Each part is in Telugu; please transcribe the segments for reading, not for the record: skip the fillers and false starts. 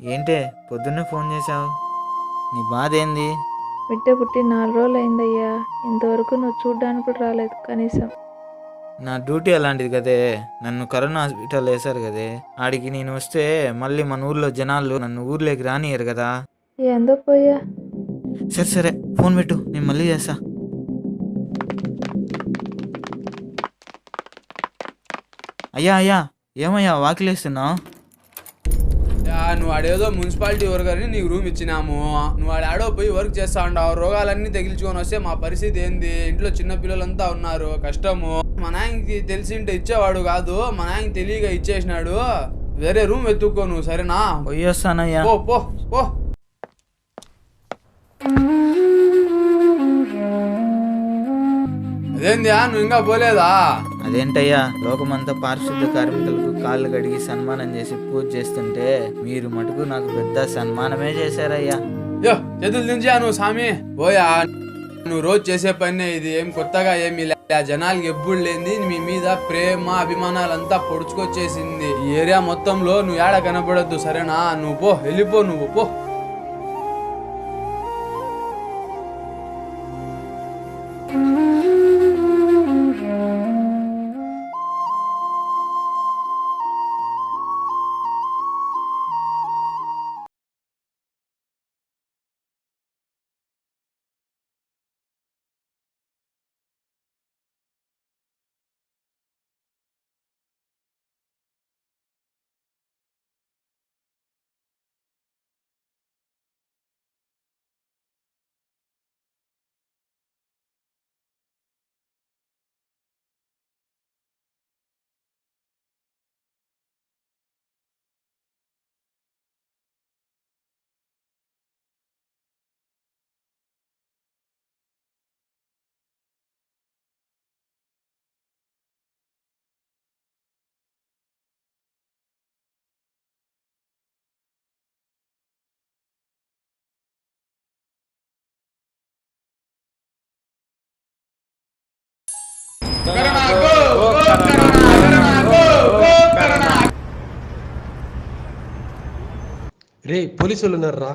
ఏంటే పొద్దున్నే ఫోన్ చేశావు? నీ బాధ ఏంది? బిడ్డ పుట్టి 4 రోజులు అయిందయ్యా. ఇంతవరకు నువ్వు చూడ్డానికి కూడా రాలేదు కనీసం. నా డ్యూటీ అలాంటిది కదే. నన్ను కరోనా హాస్పిటల్ వేశారు కదే. ఆడికి నేను వస్తే మళ్ళీ మన ఊర్లో జనాలు నన్ను ఊర్లోకి రానియరు కదా. ఏందో పోయా. సరే సరే, ఫోన్ పెట్టు, నేను మళ్ళీ చేస్తా. అయ్యా అయ్యా, ఏమయ్యా వాకిలేస్తున్నావు? నువ్వు ఆడేదో మున్సిపాలిటీ వర్కర్ని నీకు రూమ్ ఇచ్చినాము. నువ్వు ఆడో పోయి వర్క్ చేస్తా ఉండవు. రోగాలన్నీ తగిలించుకొని వస్తే మా పరిస్థితి ఏంది? ఇంట్లో చిన్న పిల్లలంతా ఉన్నారు, కష్టము. మా నాయనకి తెలిసింటే ఇచ్చేవాడు కాదు, మా నాయనకి తెలియక ఇచ్చేసినాడు. వేరే రూమ్ వెతుక్కో నువ్వు, సరేనా? పోయి వస్తానయ్యా. పో పో పో. అదేంది నువ్వు ఇంకా పోలేదా? అదేంటయ్యా, లోకమంతా పారిశుద్ధ కార్మికులకు కాళ్ళు కడిగి సన్మానం చేసి పూజ చేస్తుంటే మీరు మటుకు నాకు పెద్ద సన్మానమే చేశారయ్యా. యో చేతులు దించా నువ్వు స్వామి. పోయా, నువ్వు రోజు చేసే పని ఇది. ఏం కొత్తగా ఏమి జనాలకి ఎప్పుడు లేని మీ మీద ప్రేమ అభిమానాలంతా పొడుచుకొచ్చేసింది. ఈ ఏరియా మొత్తంలో నువ్వు ఏడ కనపడద్దు, సరేనా? నువ్వు పో, వెళ్ళిపో, నువ్వు పో. రే పోలీసులు ఉన్నారా?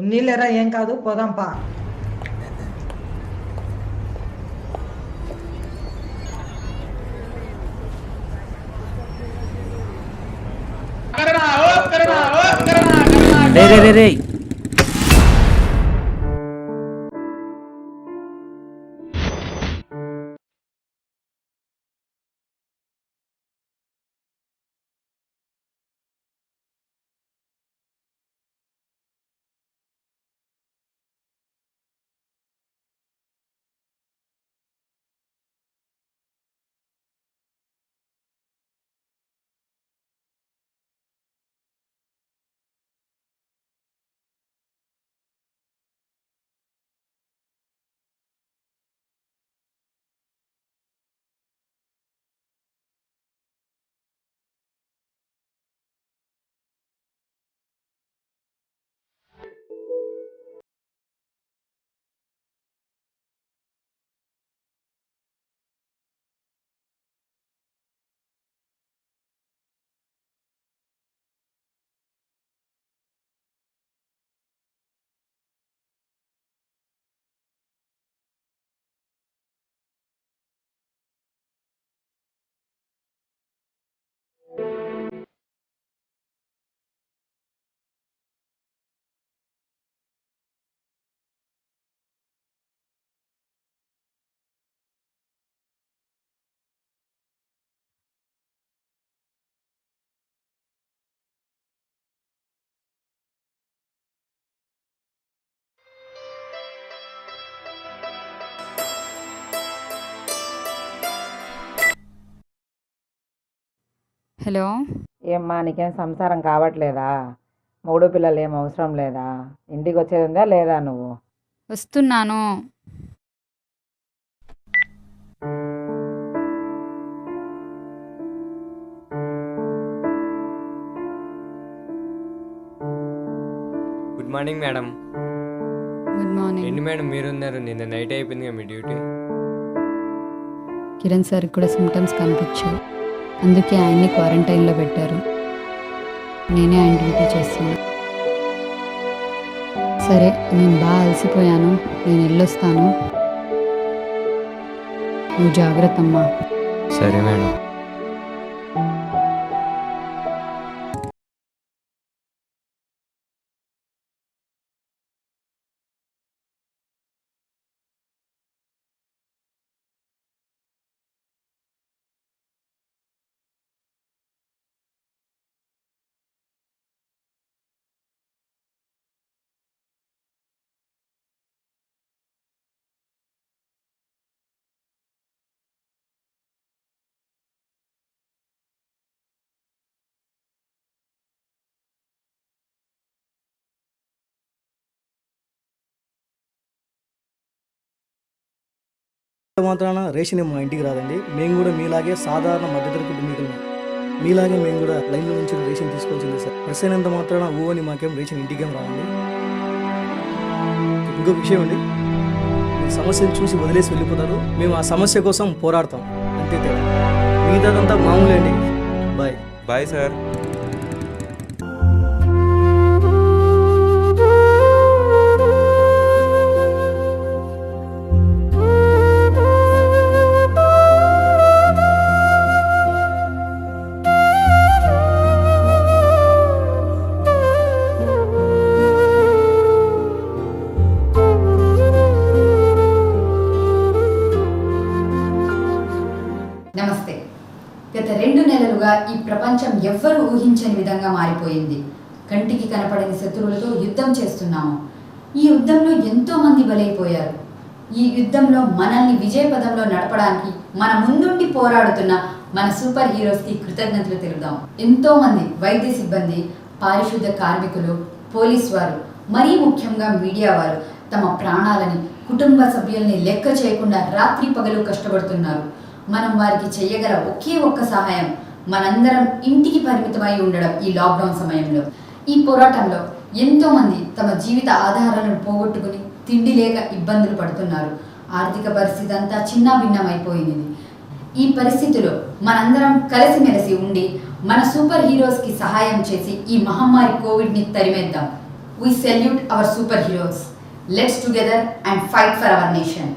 ఉన్నీళ్ళరా, ఏం కాదు, పోదాంపా. రే రే రే రే, హలో, ఏమ్మా, నీకేం సంసారం కావట్లేదా? మూడు పిల్లలు ఏం అవసరం లేదా? ఇంటికి వచ్చేది ఉందా లేదా నువ్వు? వస్తున్నాను. Good morning madam. Good morning. ఏంటి మేడం మీరున్నారు? నిన్న నైట్ అయిపోయిందిగా మీ డ్యూటీ. కిరణ్ సార్కి కూడా సిమ్టమ్స్ కనిపించాయి, అందుకే ఆయన్ని క్వారంటైన్లో పెట్టారు. నేనే ఆయన డ్యూటీ చేస్తున్నా. సరే, నేను బాగా అలసిపోయాను, నేను వెళ్ళొస్తాను. నువ్వు జాగ్రత్త అమ్మా. సరే మేడం. మాత్రాన రేషన్ మా ఇంటికి రాదండి. మేము కూడా మీలాగే సాధారణ మధ్యతరగతి కుటుంబీకులమే. మీలాగే మేము కూడా లైన్లో నుంచి రేషన్ తీసుకోవాల్సిందే సార్. ప్రెస్ అయినంత మాత్రాన అని మాకేం రేషన్ ఇంటికేం రాదండి. ఇంకో విషయం అండి, మీ సమస్యను చూసి వదిలేసి వెళ్ళిపోతారు, మేము ఆ సమస్య కోసం పోరాడతాం, అంతే తేడా. మిగతాదంతా మామూలే అండి. బాయ్. Bye sir. నమస్తే. గత 2 నెలలుగా ఈ ప్రపంచం ఎవ్వరూ ఊహించని విధంగా మారిపోయింది. కంటికి కనపడని శత్రువులతో యుద్ధం చేస్తున్నాము. ఈ యుద్ధంలో ఎంతో మంది బలైపోయారు. ఈ యుద్ధంలో మనల్ని విజయపదంలో నడపడానికి మన ముందుండి పోరాడుతున్న మన సూపర్ హీరోస్కి కృతజ్ఞతలు తెలుపుదాం. ఎంతో మంది వైద్య సిబ్బంది, పారిశుద్ధ కార్మికులు, పోలీస్ వారు, మరీ ముఖ్యంగా మీడియా వారు తమ ప్రాణాలని, కుటుంబ సభ్యుల్ని లెక్క చేయకుండా రాత్రి పగలు కష్టపడుతున్నారు. మనం వారికి చేయగల ఒకే ఒక్క సహాయం మనందరం ఇంటికి పరిమితమై ఉండడం. ఈ లాక్డౌన్ సమయంలో ఈ పోరాటంలో ఎంతో మంది తమ జీవిత ఆధారాలను పోగొట్టుకుని తిండి లేక ఇబ్బందులు పడుతున్నారు. ఆర్థిక పరిస్థితి అంతా చిన్నాభిన్నమైపోయింది. ఈ పరిస్థితిలో మనందరం కలిసిమెలిసి ఉండి మన సూపర్ హీరోస్కి సహాయం చేసి ఈ మహమ్మారి కోవిడ్ని తరిమేద్దాం. We salute our superheroes. Let's together and fight for our nation.